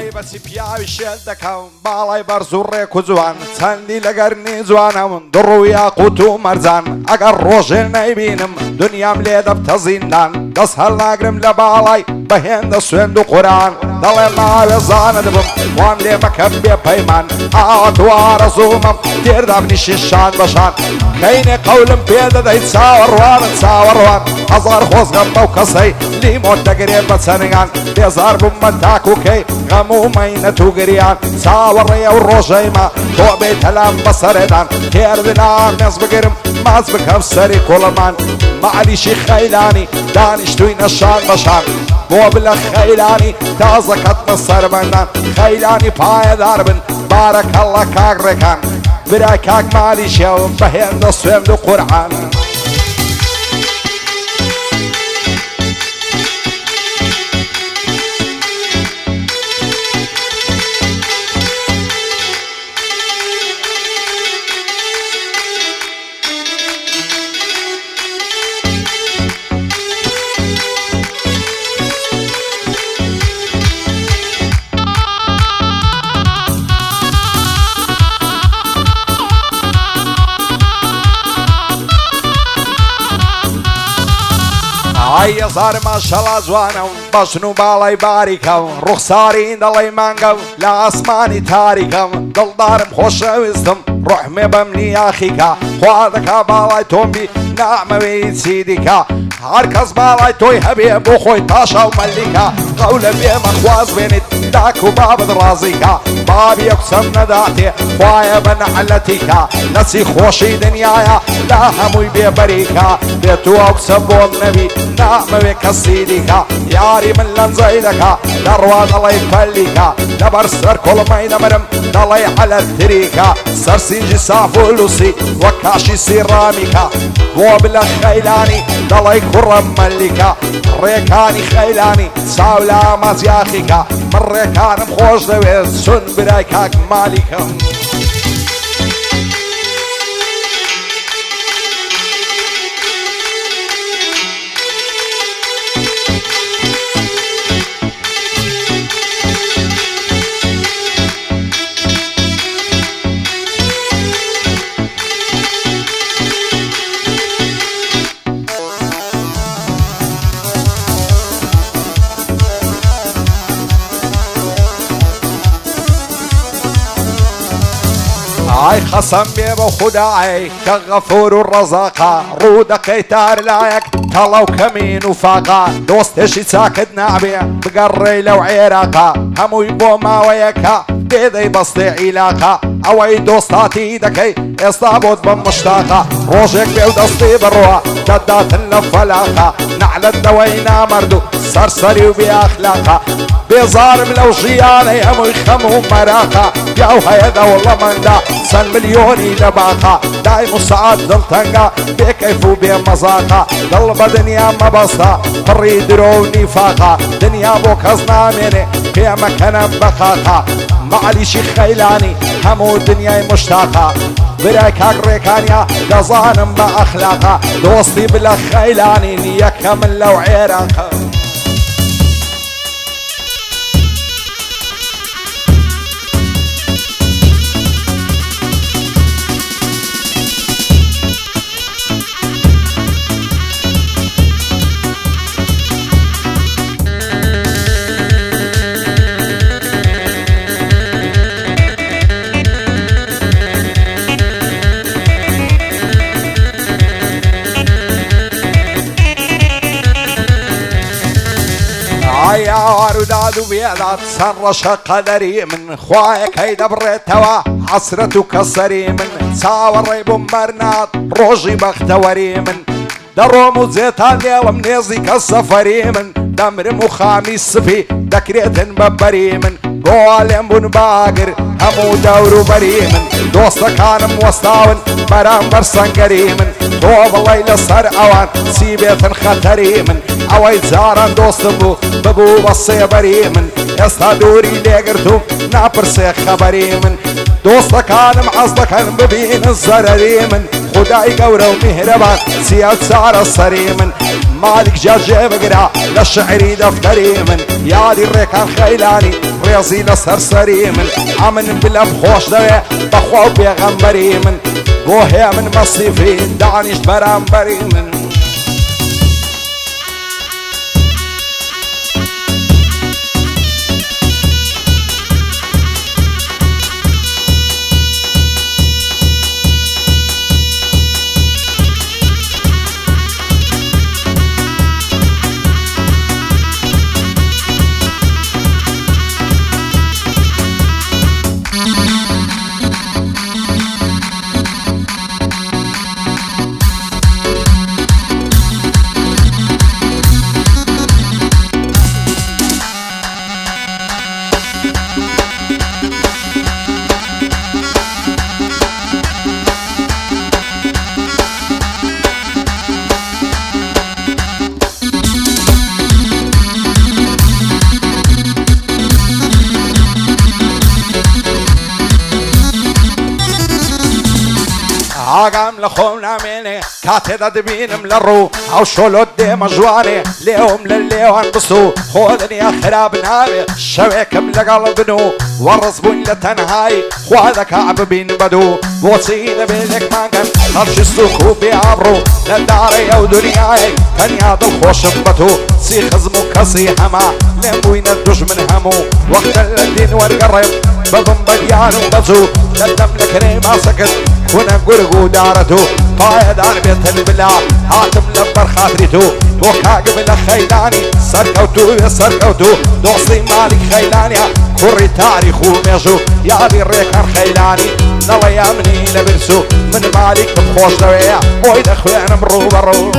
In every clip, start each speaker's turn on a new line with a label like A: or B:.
A: تایبەتی پیاوی شێت دەکەم باڵای بەرز و ڕێک و جوان چەندی لەگەرنی جوانەم دڕ و یاقوت و مەرجان ئەگەر ڕۆژێ نەیبینم دنیام لێ دەبتە زیندان دەست هەڵناگرم لە باڵای بەهێندە سوێند و قورآن دەڵێ ماوێ زانت بم وام لێ مەکەم بێ پەیمان ئاوا دوارە زوومەم تێردا بنیشی شان بەشان کەینێ قەولم پێ دەدەیت چاوەڕوانت چاوەڕوان هەزار خۆزگەم بەو کەسەی لیمۆت دەگرێت بە چەنگان بێزار بوومە تاکوکەی غەم و مەینەت و گریان چاوەڕێە و ڕۆژەیمە تۆ بێت هەلام بەسەرێدان تێردنام مێز بگرم ماز بکەم سەری کوڵەمان مالیشی خەیلانی دانیشتوینە شان بەشان بۆ بلە خەیلانی تازەکەتمە سەربەندان خەیلانی پایەدار بن بارەکەڵە کاگڕێکان برای کاک مالیشە و بەهێندە سوێند و قورعان ئای هەزار ماشەڵا جوانە و بەشن و باڵای باریکە و ڕوخساری دەڵی مانگە و لە ئاسمانی تاریکەم دڵدارم خۆشەویستم ڕۆحمێ بەمنی یاخیکە خوا دەکا باڵای تۆمبی نامەوێی چی دیکە هەر کەس باڵای تۆی هەبێ بۆ خۆی تاشا و مەلیکە قەولە بێمە خواز بێنیت داک و بابت ڕازیکە بابی یەکسەم نەداتێ خوایە بە نەحەلەتیکە نەچی خۆشی دنیایە لا هەمووی بێبەریکە بێت و ئەوکسە بۆم نەبی نامەوێ کەسی دیکە یاری من لەنجەی دەکا دەڕوا دەڵی پەلیکە لەبەر سەر کوڵمەی دەمرم دەڵی حەلەتریکە سەرسینجی ساف و لوسی وەک کاشی سیڕامیکە بۆ بلە خەیلانی دەڵی کوڕە مەلیکە ڕێکانی خەیلانی چاو لە ئامانج یاخیکە من ڕێکانم خۆش دەوێت چون برای کاک مالیکەم ئای خەسەم بێ بە خودای کە غەفور و ڕەزاقا ڕوو دەکەی تار لایەک تەڵە و کەمین و فاقا دۆستێشی چاکت نابێ بگەڕێی لەو عێراقا هەمووی بۆ ماوەیەکە دێدەی بەستێ عیلاقا ئەوەی دۆستاتی دەکەی ئێستا بۆت بەم مشتاقا ڕۆژێک بێ و دەستی بڕوە دەداتن لە فەلاقا نەعلت دەوەی نامەرد و سەرسەری و بێئەخلاقا بێزارم لەو ژیانەی هەمووی خەم و مەراقا پیاو هەیە دەوڵەمەندا چەند ملیۆنی لە باقا دایم و سەعات دڵتەنگا بێکەیف و بێمەزاقا دڵ بە دنیا مەبەستە پڕی درۆ و نیفاقا دنیا بۆ کەس نامێنێ پێمەکەنە بەخاقا مالیشی خەیلانی هەموو دنیای مشتاقا برای کاک ڕێکانیا دەزانم بە ئەخلاقا دۆستی بلە خەیلانی نیەکە من لەو عێراقا یاوار و داد و بێداد چەند ڕەشە قەدەری من خوایەکەی دەبڕێتەوە حەسرەت و کەسەری من چاوەڕێی بووم بەرنات ڕۆژی بەختەوەری من دەڕۆم و جێتان لێڵم نێزی کە سەفەری من دەمرم و خامی سپی دەکرێتن بەبەری من بۆوا لێم بوون باگر هەموو دەور و بەری من دۆستەکانم وەستاون بەرامبەر سەنگەری من تۆ بڵێ لەسەر ئەوان چی بێتن خەتەری من ئەوەی جاران دۆستم بوو ببوو بە سێبەری من ئێستا دووری لێگرتوم ناپرسێ خەبەری من دۆستەکانم حەز دەکەن ببینن زەرەری من خودای گەورە و میهرەبان چیە چارە سەری من مالك جاجي بقرا للشعري دفتري من يادي الريكان خيلاني رياضي لسرسري من عمن بلا بخوش دوي بخوا بيغمبري من بوهي من مصيفين دانشت برامبري من عاقم لخوم ناميني كاتدا دبينم للرو او شولو دي مجواني ليهم لليوان بسو خودني يا خراب نابي شويكم لقلبنو ورزبون لتنهاي خواذا كعب بين بدو بوصينا بيلك مانكن خرج السوكو بيعبرو للداري او دنياي كان ياض الخوش بتو سي خزمو كسي هما لموين الدج من همو وقت الدين والقرب بضم بديان وبزو للدم لكريم سكت كنا قرقو دارتو طايا دار بيت البلا حاتم لبر خاطرتو وكاق بلا خيلاني سرقوتو يا سرقوتو دوصي مالك خيلاني كوري تاريخ وميجو يا بي الريكان خيلاني نويا مني لبرسو من مالك بخوش دويا ويد اخوان مرو برو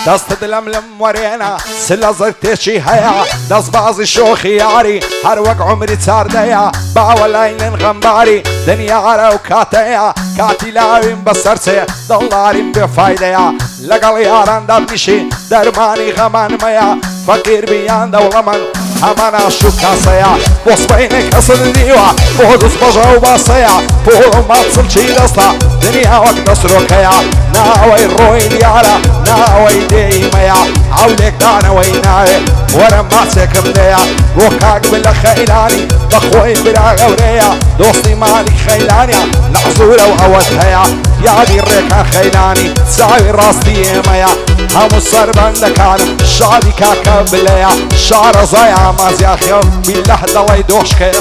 A: دست دلم لم ورينا سلا زرتشي هيا دست بازي شوخي ياري هر وق عمري صار ديا باولين غنباري دنيا على وكاتيا كاتي لاوين بسرسي دولارين بفايديا لقل ياران دبنشي درماني غمان ميا فقير بيان دولمن همانا شو كاسيا بوس بينك اصل ديوا بودوس بجاو باسيا بودو ما تصلشي دستا دنيا وقت نسروكيا ناوي روي ديارا ناوي ديميا عولك دانا ويناوي ورا ما سكم ديا وكاك بلا خيلاني بخوي بلا غوريا دوستي مالك خيلاني لحظورة وأوتهيا يا دي الريكان خيلاني ساوي راستي ميا همو الصربان دكان شادي كاكا بليا شعر زايا مازيا خيو بالله دواي دوش خيو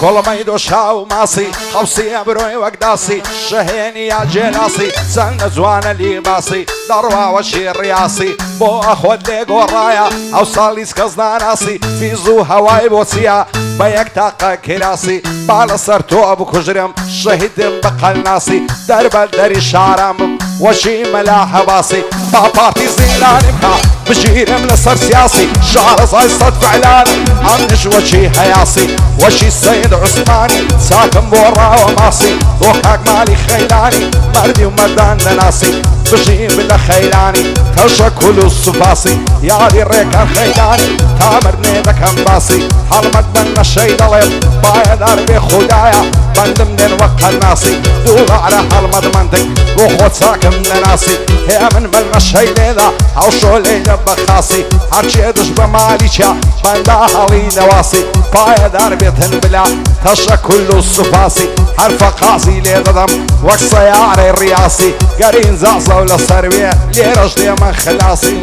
A: كل ما يدو شاو ماسي خمسي بروي وقداسي شهيني يا جلاسي سن زوان اللي باسي ضروا وشي الرياسي بو اخود لي قرايا او صاليس كزناناسي في زو هواي بوسيا بيك تاقا كراسي بالا سرتو ابو كجرم شهيد بقل ناسي دربل دري شارم وشي ملاح باسي باباتي زيناني بها بشير من الصر سياسي شعر صاي صد فعلان عمش وشي هياسي وشي السيد عثماني ساكن بورا وماسي وكاك مالي خيلاني مردي ومردان ناسي بشي بلا خيلاني تشكل الصفاسي يا دي الريكان خيلاني تامر نيدك انباسي حرمت بنا الشي ضليب بايا دربي خدايا بندم دين وقت الناسي دوغا على حرمت منطق وخود ساكن ناسي هي من بنا الشي ليدا او شو ليدا بخاسي هرشي ادش بماليشا بندا حالي نواسي بايا دربي تنبلا تشكل الصفاسي حرف قاسي ليددم وقصياري الرياسي قرين زعزة ولا سربية ليرجدي من خلاصي